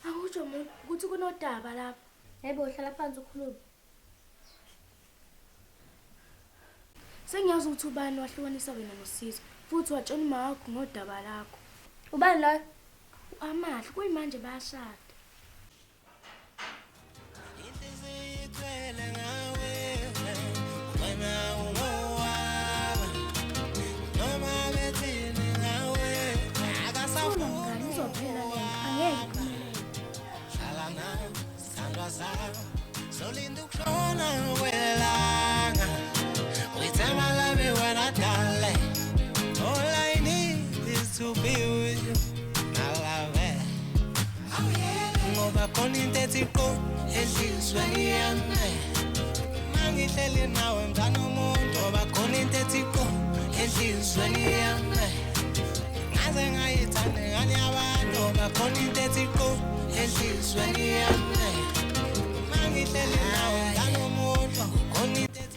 Awutsho umuntu ukuthi kunodaba lapha. Yebo, uhlala phansi ukhulume. Sengiyazi ukuthi ubani wahlukanisa wena noSizwe, futhi watshela uma wakho ngodaba lakho. Ubani lo? uAmahle kuyimanje bayashada.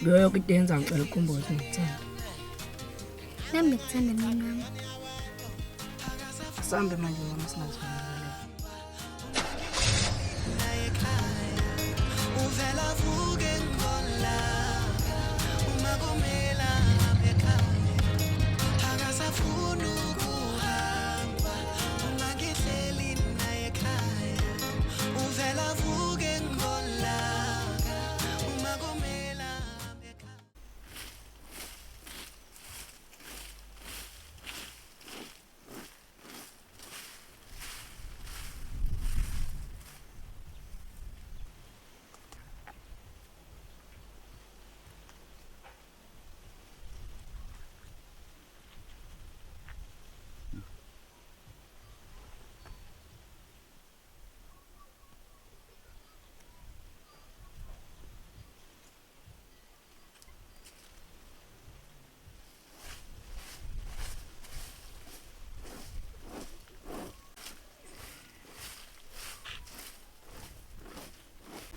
Loyo kudenza ngicela ukhumbuze ukuthi ngikuthanda. Nami ngikuthanda mina. Sambe manje mama sinazwana. Uvela vuke ngola uma kumela ekhaya akasafuna ukuhamba uma ngihleli naye ekhaya uvela vuke ngola uma kumela ekhaya.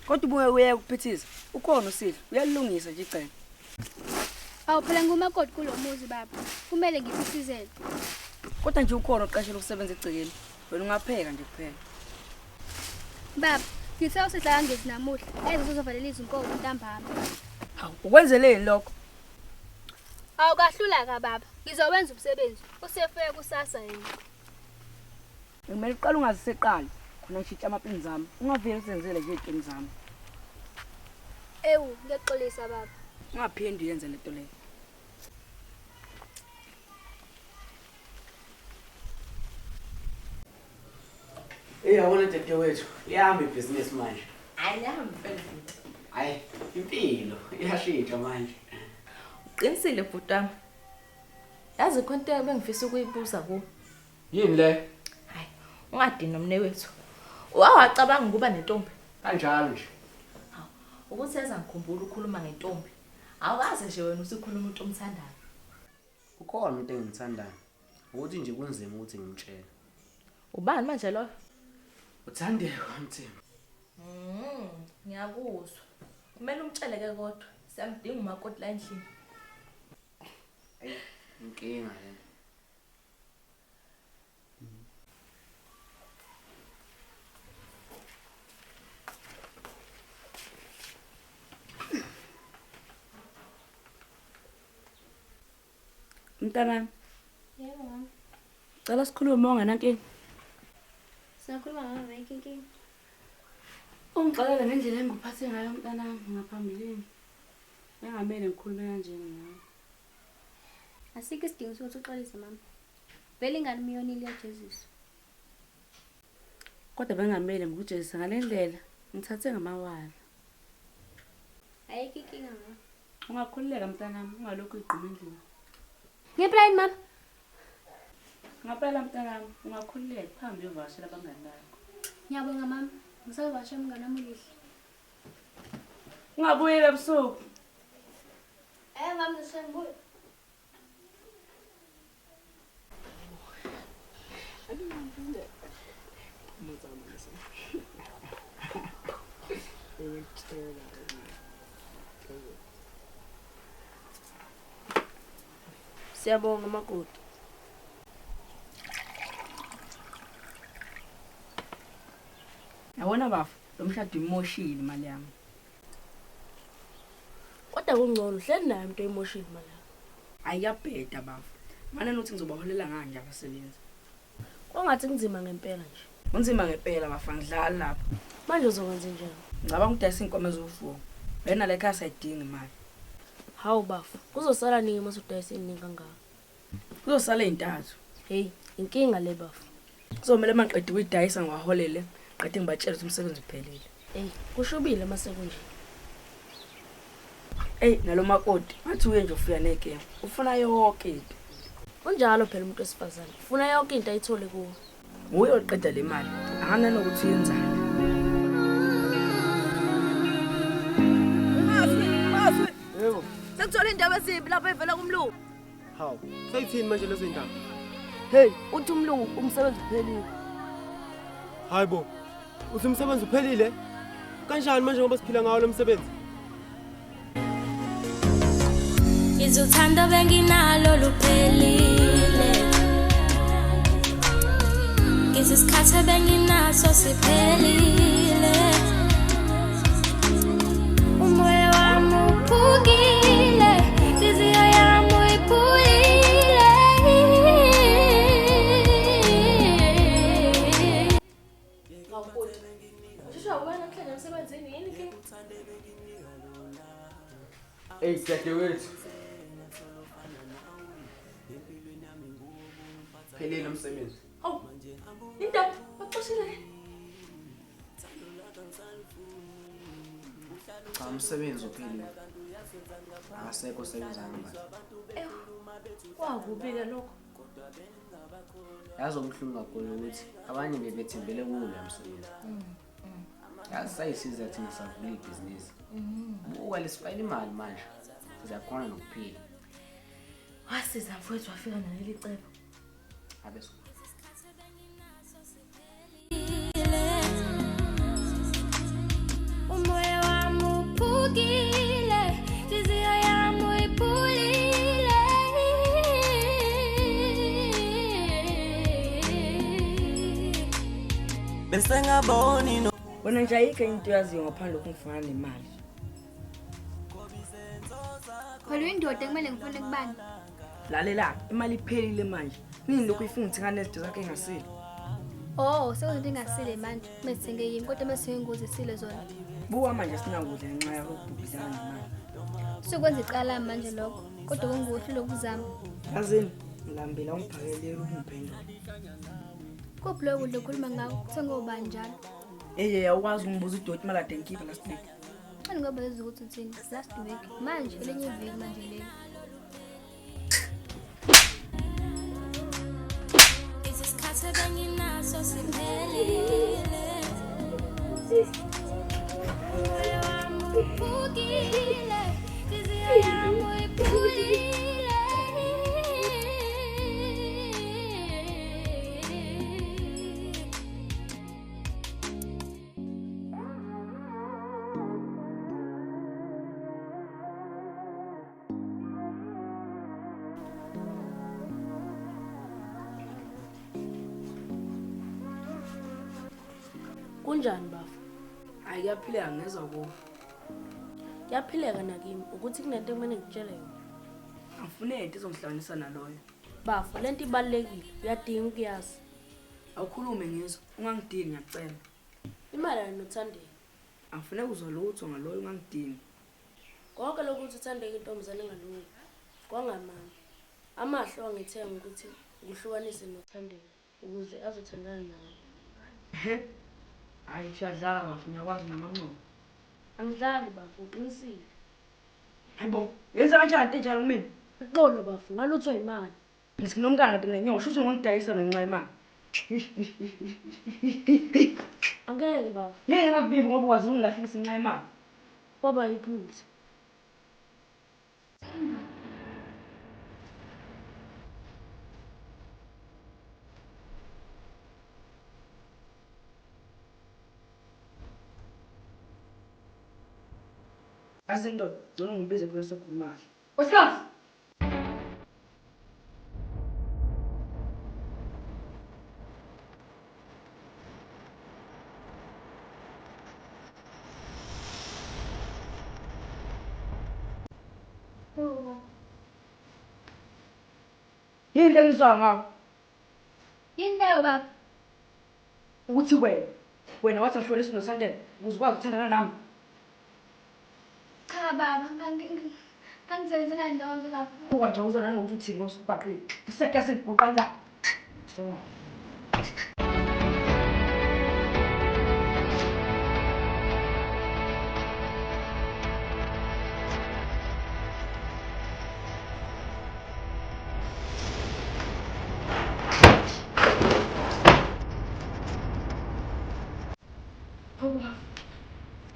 Kodwa ubuye uye kuphithisa. Ukhona uSidle, uyalungisa nje icebo. Awu phela ngumakoti kulomuzi baba. Kumele ngikusizele. Kodwa nje ukhona oqashela ukusebenza egcekeni. Wena ungapheka nje kuphela. Baba, ngisawusidla ngezi namuhla. Eze uzovalela izinkomo ntambama. Hawu, ukwenzeleni lokho? Awukahlula ka baba. Ngizowenza umsebenzi. Usefike kusasa yena. Ngimele uqala ungaziseqala. Khona ngishitsha amapini zami. Ungaveli usenzele nje iqini zami. Ewu, ngiyaxolisa baba. Ungaphindi uyenze lento leyo. Yabona dadewethu, liyahamba ibhizinisi manje. Alihambi phela. Hayi, impilo iyashintsha manje. Uqinisile bhutami. Yazi khona into bengifisa ukuyibuza ku. Yini le? Hayi, ungadini nomnewethu. Wacabanga ukuba nentombi. Kanjalo nje. Ukuthi yaza ngikhumbula ukukhuluma ngentombi. Awukaze nje wena usikhuluma umuntu omthandayo. Ukhona umuntu engimthandayo. Ukuthi nje kunzima ukuthi ngimtshele. Ubani manje lo? Uthandeka Mthembu. Ngiyakuzwa. Kumele umtshele ke kodwa. Siyamdinga umakoti la endlini. Inkinga le. Mntanami, Yebo mama. cela sikhulume unganankinga. Siyakhuluma ngayo yonke inkinga. Ungixolele ngendlela engikuphathe ngayo mntanami ngaphambilini. Engamele ngikhulume kanjena nawe. Asikho isidingo sokuthi uxolise mama. Vele ingane umyonile yaJesus. Kodwa bengamele ngikujezisa ngale ndlela ngithathe ngamawala. Ayikho inkinga mama. Ungakhululeka mntanami ungalokhu igquma endlini. Ngempela yini mama? Ngaphela mntanami ungakhululeka phambi yovashela abangani bakho. Ngiyabonga mama. Ngisavasha umngane wami ulihle. Ungabuyela ebusuku. Mama ngisengibuya. Siyabonga makoti. Yabona bafu, lo mshado imoshile imali yami. Kodwa kungcono hleli naye umuntu emoshile imali yakho. Ayiyabheda bafu. Mana nothi ngizobaholela kanje abasebenzi. Kongathi kunzima ngempela nje. Kunzima ngempela bafu ngidlala lapha. Manje uzokwenza njani? Ngicabanga ukudayisa inkomo ezofuwa. Wena le khaya sayidinga imali. Hawu bafu, kuzosala nini mase udayisa iningi kangaka? Kuzosala ezintathu. Hey, inkinga le bafu. Kuzomela maqedwe ukudayisa ngiwaholele, qede ngibatshela ukuthi umsebenzi uphelile. Hey, kushubile mase kunje. Hey, nalo makoti, ngathi uye nje ufika nekema. Ufuna yonke into. Unjalo phela umuntu wesifazane. Ufuna yonke into ayithole kuwo. Uye oqeda le mali. Angana nokuthi uyenzani. Yebo. Sekuthola indaba ezimbi lapha evela kumlungu. Hawu, sayithini manje lezo ndaba? Hey, uthi umlungu umsebenzi uphelile. Hayibo. Uthi umsebenzi uphelile? Kanjani manje ngoba siphila ngawo lo msebenzi? Izuthando benginalo luphelile. Izisikhathi benginaso siphelile. Umoya wami uphukile, inhliziyo yami iphulile. Ushusha wena kuhlala emsebenzini yini ke? Hey dadewethu. Phelile umsebenzi. Hawu. Indaba baxoshile. Cha umsebenzi uphelile. Asekho osebenza ngapha. Kwakubile lokho. Yazi omhlungu kakhulu ukuthi abanye bebethembele kuwo lo msebenzi. Yazi sayisiza thina savula ibhizinisi. Buka lesifayile imali manje. Sizakhona nokuphila. Wasiza mfowethu wafika naleli cebo. Abeso. Umoya wami uphukile, inhliziyo yami iphulile. Bese ngaboni no. Wena nje ayikho into yaziyo ngaphandle kokufana nemali. Khona indoda kumele ngifune kubani? Lalela, imali iphelile manje. Nini lokhu ifuna ukuthenga nezinto zakhe engasile? Oh, sekuzinto engasile manje. Mesithenge yini kodwa mesithenge ingozi isile zona. Buka manje sinakudla ngenxa yokubhubhisana nemali. Sokwenza icala manje lokho. Kodwa kunguhle lokuzama. Yazini, ngilambela ungiphakele ukungiphendula. Koplo ukudla okhuluma ngawo, sengobani njalo. Awukwazi ungibuza udoti imali ade ngikhipha last week. Ani ngoba lezi ukuthi uthini? Last week. Manje elenye iviki manje leli. benginaso siphelile. Umoya wami uphukile, inhliziyo yami iphulile. Kunjani bafu? Hayi kuyaphileka ngezwa kuwe. Kuyaphileka nakimi ukuthi kunento ekumele ngitshele yona. Angifune into izongihlanganisa naloyo. Bafu lento ibalekile, uyadinga ukuyazi. Awukhulume ngizwe, ungangidini ngiyacela. Imali noThandeka. Angifune uzwa lutho ngaloyo ungangidini. Konke lokuthi uThandeka intombazane engalungile. Kwangamama. Amahlo angithenga ukuthi ukuhlukanise noThandeka ukuze azothandana nawe. Hayi shadlala bafu ngiyakwazi namanqobo. Angidlali bafu uqinisile. Hayibo, yenza kanjani into enjalo kumina? Uxolo bafu, ngaluthwa imali. Ngisinomntana kanti ngenyosho uthi ungangidayisa ngenxa yemali. Angeke bafu. Ngeke ngakuvivi ngoba ukwazi ungilahlisa ngenxa yemali. Kwaba yiphutha. Azindoda, zona ngibize kweso imali. Osikazi. Yini le ngizwa ngawo? Yini leyo baba? Ukuthi wena wathi ngihlolisa noSandile, uzokwazi ukuthandana nami. Cha baba, kangizenze kanjalo baba. Ukwathi uzona nokuthi ngosibhaqile. Iseke sibhuqanza.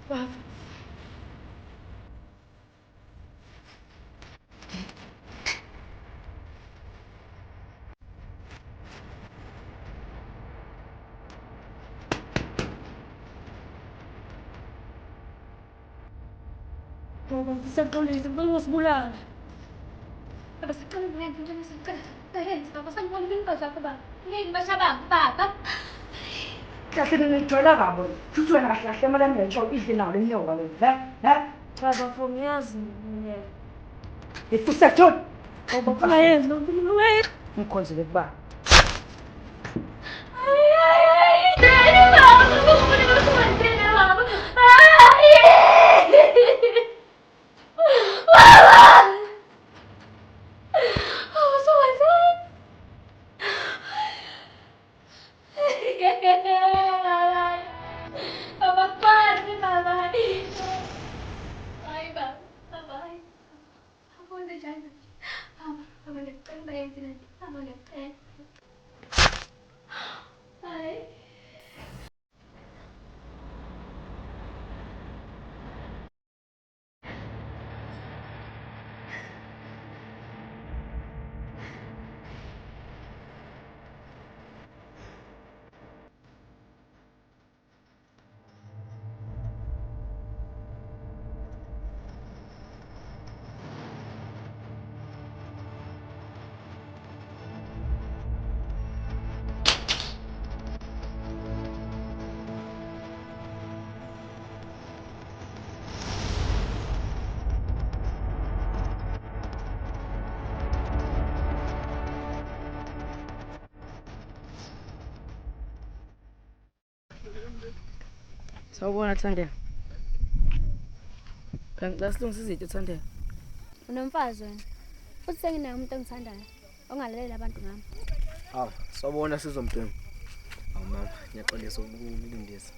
Baba. Baba, ngisaxolisa, ngicela ungasibulali. Baba, sicela ungenze njalo sicela. Ngiyenze baba, sanibona impilo zakho baba. Ngeke bashabanga baba. Kahle ngithola kabo. Futhi wena kahle kahle imali yami ngiyayithola idle nawo le nyoka le. Cha bafo ngiyazi mina. Ifusa John. Baba ungayenzi lokho ungayenzi. Ngikhonzele kuba. Sawubona Thandeka. Ngicela silungise izinto Thandeka. Unomfazi wena. Futhi senginayo umuntu engithandayo. Ongalalela abantu ngami. Hawu, sawubona Sizombheki. Awu mama, ngiyaxolisa ukulindisa.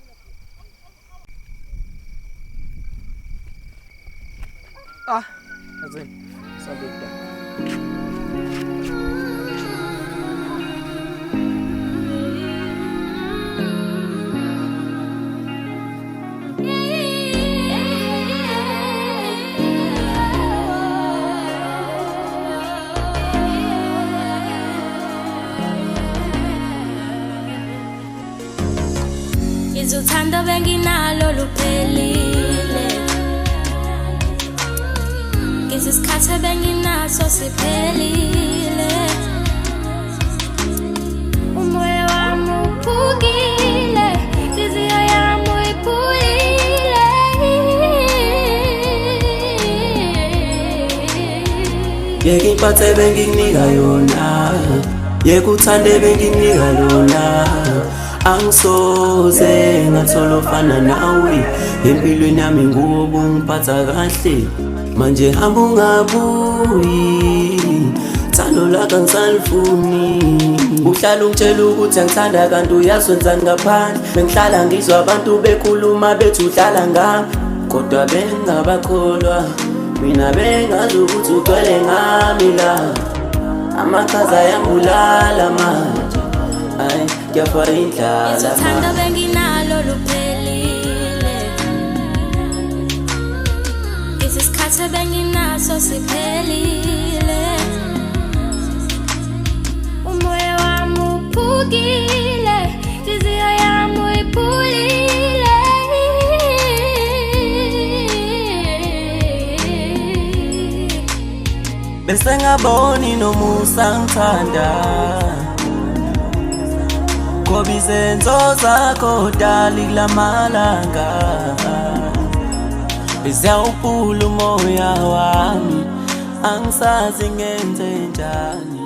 Azini, sabeda. Izuthando benginalo luphelile Isikhathi benginaso siphelile Umoya wami uphukile Inhliziyo yami iphulile Yeke impathe benginika yona Yeke uthande benginika lona Angisoze ngathola ofana nawe Empilweni yami nguwe obungiphatha kahle Manje hamba ungabuyi Thando lakho angisalifuni Uhlala ungitshela ukuthi angithanda kanti uyazwenzani ngaphandle Bengihlala ngizwa abantu bekhuluma bethi uhlala ngami Kodwa bengabakholwa Mina bengazi ukuthi ugcwele ngami la Amakhaza ayangibulala manje Ay, ngiyafara indlala Izuthando benginalo luphelile Isikhathi benginaso siphelile Umoya wami uphukile Inhliziyo yami iphulile Bese ngaboni noma usangithanda Ngoba izenzo zakho dali kulamalanga Bezawuphula umoya wami Angisazi ngenze njani